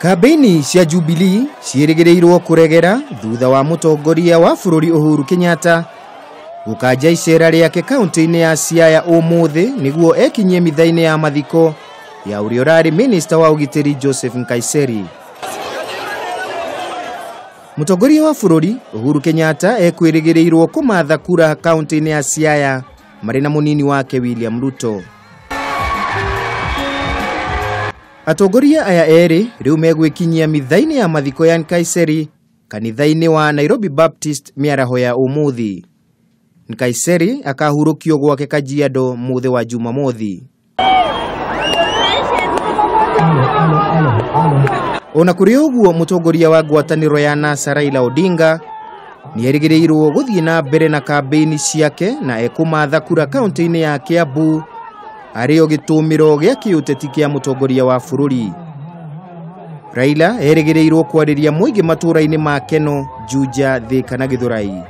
Kambeni cia Jubilee ciĩrĩgĩrĩirwo kũregera thutha wa mũtongoria wa bũrũri Uhuru Kenyatta gũkanja icera rĩake kaunti-inĩ ya Siaya ũmũthĩ nĩguo ekinyie mitha-inĩ ya mathiko ya ũrĩa ũrarĩ Minister wa ũgitĩri Joseph Nkaiseri. Mũtongoria wa bũrũri Uhuru Kenyatta ekwĩrĩgĩrĩirwo kũmatha kura kaunti-inĩ ya Siaya marĩ na mũnini wake William Ruto. Atongoria aya erĩ rĩu megwĩkinyia mitha-inĩ ya mathiko ya Nkaiseri kanitha-inĩ wa Nairobi Baptist mĩaraho ya ũmũthĩ. Nkaiseri akahurũkio gwake Kajiado mũthĩ wa Jumamothi. Ona kũrĩ ũguo mũtongoria wa ngwatanĩro ya NASA Raila Odinga nĩerĩgĩrĩirwo gũthiĩ na mbere na kambeni ciake na ekũmatha kura kaunti-inĩ ya Kiambu arĩo gĩtũmĩro gĩa kĩũteti kĩa mũtongoria wa bũrũri. Raila erĩgĩrĩirwo kwarĩria mũingĩ matũra-inĩ ma Keno, Juja, Thika na Gĩthũrai.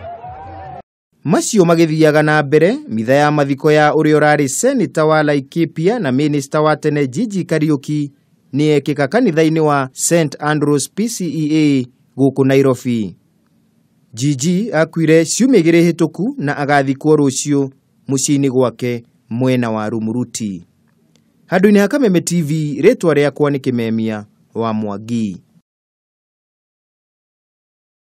Macio magĩthiaga na mbere, mitha ya mathiko ya ũrĩa ũrarĩ Senator wa Laikipia na Minister wa tene Gigi Kariuki nĩekĩka kanitha-inĩ wa St Andrews PCEA gũkũ Nairobi. Gigi akuire ciumia igĩrĩ hĩtũku na agathikwo rũciũ mũciĩ-inĩ gwake mwena wa Rumuruti. Handũ-inĩ ha Kameme TV, rĩtwa rĩakwa nĩ Kĩmemia wa Mwangi.